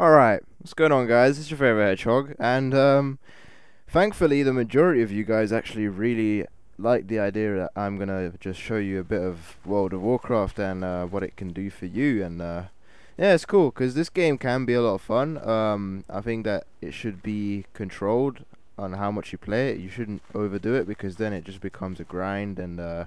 Alright, what's going on, guys? It's your favorite hedgehog, and thankfully the majority of you guys actually really like the idea that I'm gonna just show you a bit of World of Warcraft and what it can do for you. And yeah, it's cool because this game can be a lot of fun. I think that it should be controlled on how much you play it. You shouldn't overdo it because then it just becomes a grind and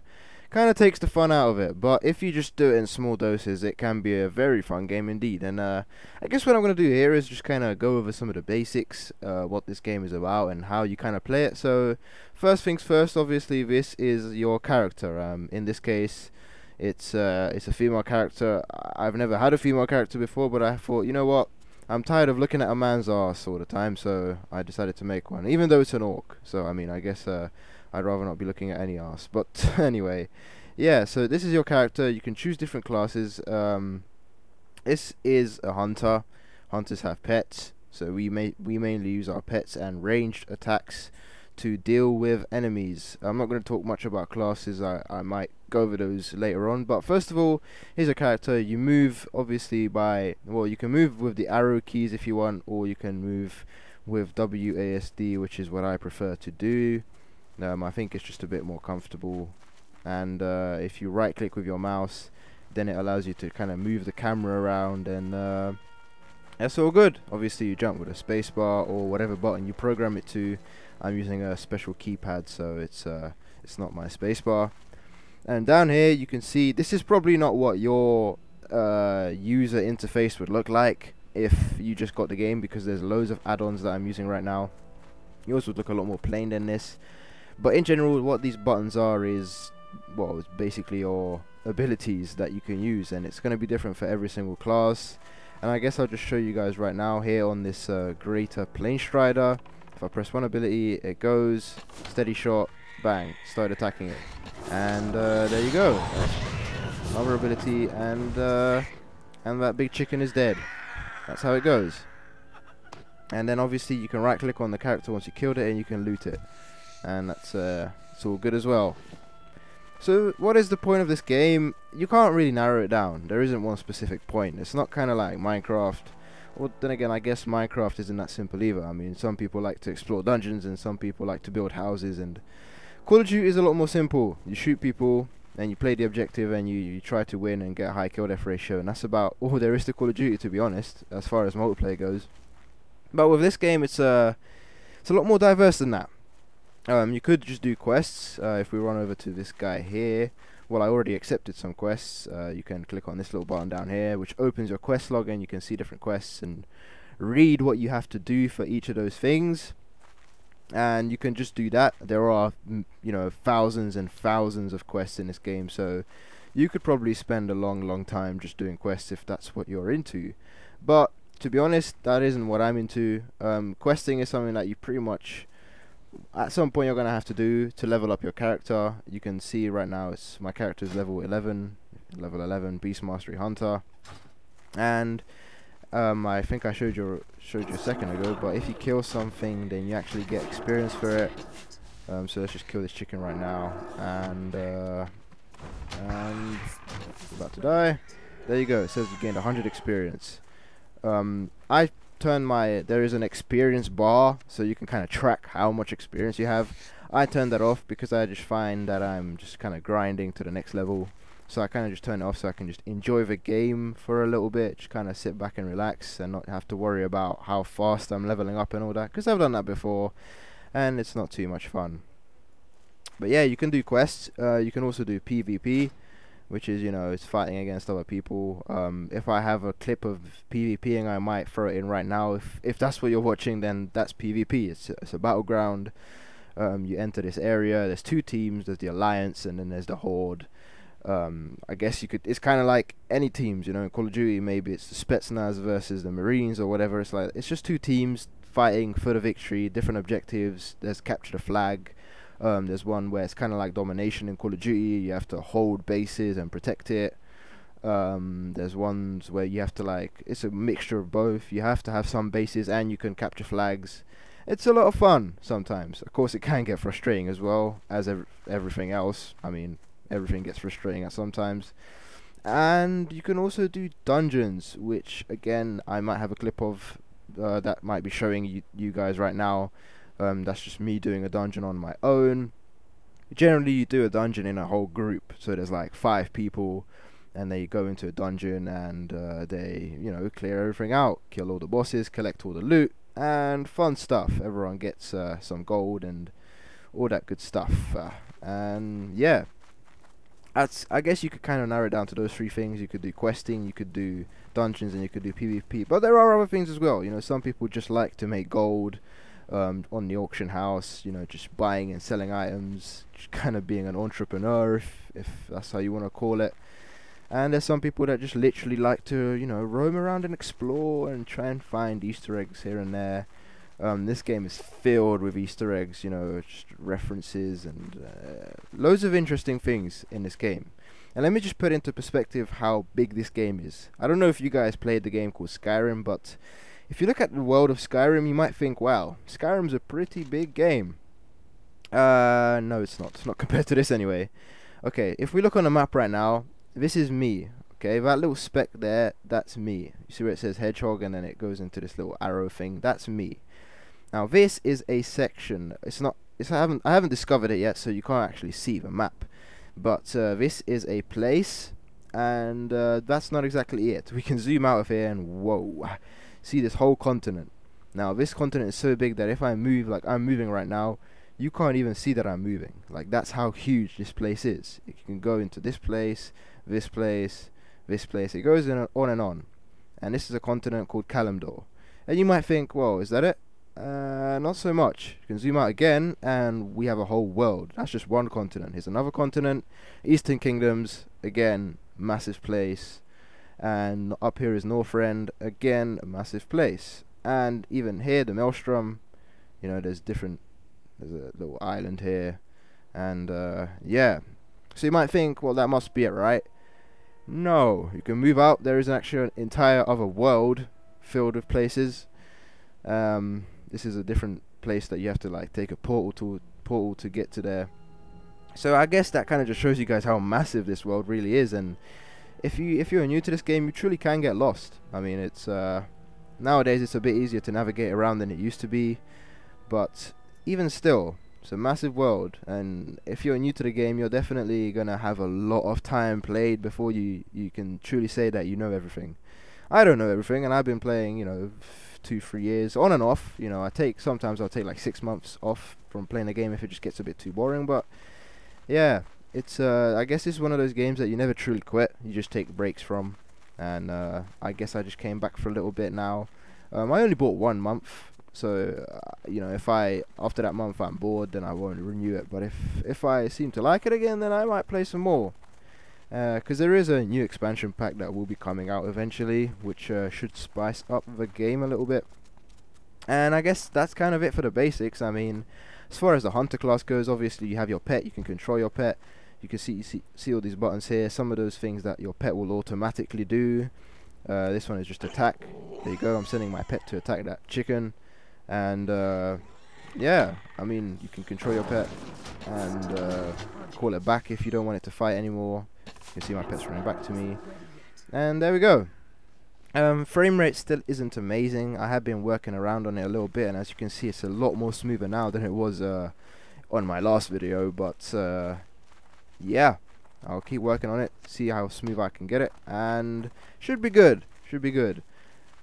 kind of takes the fun out of it. But if you just do it in small doses, it can be a very fun game indeed. And I guess what I'm going to do here is just kind of go over some of the basics, what this game is about and how you kind of play it. So first things first, obviously this is your character. In this case, it's a female character. I've never had a female character before, but I thought, you know what? I'm tired of looking at a man's ass all the time, so I decided to make one, even though it's an orc. So I mean, I guess I'd rather not be looking at any ass. But anyway, yeah. So this is your character. You can choose different classes. This is a hunter. Hunters have pets, so we mainly use our pets and ranged attacks to deal with enemies. I'm not going to talk much about classes. I might go over those later on. But first of all, here's a character. You move obviously by, well, you can move with the arrow keys if you want, or you can move with WASD, which is what I prefer to do. I think it's just a bit more comfortable. And if you right click with your mouse, then it allows you to kind of move the camera around, and that's all good. Obviously you jump with a spacebar or whatever button you program it to. I'm using a special keypad, so it's not my spacebar. And down here you can see this is probably not what your user interface would look like if you just got the game, because there's loads of add-ons that I'm using right now. Yours would look a lot more plain than this. But in general, what these buttons are is, well, it's basically your abilities that you can use, and it's going to be different for every single class. And I guess I'll just show you guys right now here on this Greater Plane Strider. If I press one ability, it goes, steady shot, bang, start attacking it. And there you go. That's another ability, and that big chicken is dead. That's how it goes. And then obviously you can right click on the character once you killed it and you can loot it. And that's it's all good as well. So what is the point of this game? You can't really narrow it down. There isn't one specific point. It's not kind of like Minecraft. Well, then again, I guess Minecraft isn't that simple either. I mean, some people like to explore dungeons and some people like to build houses, and Call of Duty is a lot more simple. You shoot people and you play the objective and you try to win and get a high kill death ratio, and that's about all there is to Call of Duty, to be honest, as far as multiplayer goes. But with this game, it's a lot more diverse than that. You could just do quests. If we run over to this guy here, well, I already accepted some quests. You can click on this little button down here, which opens your quest log, and you can see different quests and read what you have to do for each of those things. And you can just do that. There are, you know, thousands and thousands of quests in this game, so you could probably spend a long time just doing quests if that's what you're into. But to be honest, that isn't what I'm into. Questing is something that you pretty much, at some point, you're going to have to do to level up your character. You can see right now it's my character is level 11, Beast Mastery Hunter. And I think I showed you a second ago, but if you kill something, then you actually get experience for it. So let's just kill this chicken right now, and about to die. There you go. It says you gained 100 experience. I turn there is an experience bar, so you can kind of track how much experience you have. I turned that off because I just find that I'm just kind of grinding to the next level. So I kind of just turn it off so I can just enjoy the game for a little bit, just kind of sit back and relax and not have to worry about how fast I'm leveling up and all that, because I've done that before and it's not too much fun. But yeah, you can do quests. You can also do PvP, which is, you know, it's fighting against other people. If I have a clip of PvPing, I might throw it in right now. If that's what you're watching, then that's PvP. It's a battleground. You enter this area. There's two teams. There's the Alliance and then there's the Horde. I guess you could, it's kind of like any teams, you know, in Call of Duty. Maybe it's the Spetsnaz versus the Marines or whatever. It's like, it's just two teams fighting for the victory, different objectives. There's capture the flag. There's one where it's kind of like domination in Call of Duty. You have to hold bases and protect it. There's ones where you have to, like, it's a mixture of both. You have to have some bases and you can capture flags. It's a lot of fun sometimes. Of course, it can get frustrating as well as everything else. I mean, everything gets frustrating at sometimes. And you can also do dungeons, which again I might have a clip of that might be showing you guys right now. That's just me doing a dungeon on my own. Generally you do a dungeon in a whole group, so there's like 5 people, and they go into a dungeon and they, you know, clear everything out, kill all the bosses, collect all the loot, and fun stuff. Everyone gets some gold and all that good stuff. And yeah, I guess you could kind of narrow it down to those 3 things. You could do questing, you could do dungeons, and you could do PvP. But there are other things as well. You know, some people just like to make gold on the auction house. You know, just buying and selling items, just kind of being an entrepreneur, if that's how you want to call it. And there's some people that just literally like to, you know, roam around and explore and try and find Easter eggs here and there. This game is filled with Easter eggs, you know, just references and loads of interesting things in this game. And let me just put into perspective how big this game is. I don't know if you guys played the game called Skyrim, but if you look at the world of Skyrim, you might think, wow, Skyrim's a pretty big game. No, it's not. It's not compared to this anyway. Okay, if we look on the map right now, this is me. Okay, that little speck there, that's me. You see where it says Hedgehog and then it goes into this little arrow thing? That's me. Now this is a section. I haven't discovered it yet, so you can't actually see the map. But this is a place, and that's not exactly it. We can zoom out of here and whoa, see this whole continent. Now this continent is so big that if I move like I'm moving right now, you can't even see that I'm moving. Like, that's how huge this place is. You can go into this place, this place, this place. It goes on and on. And this is a continent called Kalimdor. And you might think, well, is that it? Not so much. You can zoom out again and we have a whole world. That's just one continent. Here's another continent, Eastern Kingdoms, again, massive place. And up here is Northrend, again, a massive place. And even here, the Maelstrom, you know, there's a little island here. And yeah, so you might think, well, that must be it, right? No, you can move out. There is actually an entire other world filled with places. This is a different place that you have to like take a portal to get to there. So I guess that kind of just shows you guys how massive this world really is. And if you're new to this game, you truly can get lost. I mean, it's nowadays it's a bit easier to navigate around than it used to be, but even still, it's a massive world. And if you're new to the game, you're definitely gonna have a lot of time played before you can truly say that you know everything. I don't know everything, and I've been playing, you know, 2-3 years on and off. You know, sometimes I'll take like 6 months off from playing the game if it just gets a bit too boring. But yeah, it's I guess it's one of those games that you never truly quit. You just take breaks from. And I guess I just came back for a little bit now. I only bought 1 month, so you know, if after that month I'm bored, then I won't renew it. But if I seem to like it again, then I might play some more. Because there is a new expansion pack that will be coming out eventually, which should spice up the game a little bit. And I guess that's kind of it for the basics. I mean, as far as the hunter class goes, obviously you have your pet. You can control your pet. You can see all these buttons here. Some of those things that your pet will automatically do. This one is just attack. There you go. I'm sending my pet to attack that chicken. And yeah, I mean, you can control your pet and call it back if you don't want it to fight anymore. You can see my pet's running back to me. And there we go. Frame rate still isn't amazing. I have been working around on it a little bit, and as you can see, it's a lot more smoother now than it was on my last video. But yeah, I'll keep working on it, see how smooth I can get it, and should be good. Should be good.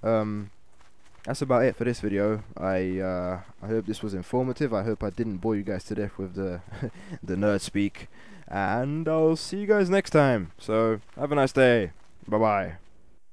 That's about it for this video. I hope this was informative. I hope I didn't bore you guys to death with the the nerd speak. And I'll see you guys next time. So have a nice day. Bye bye.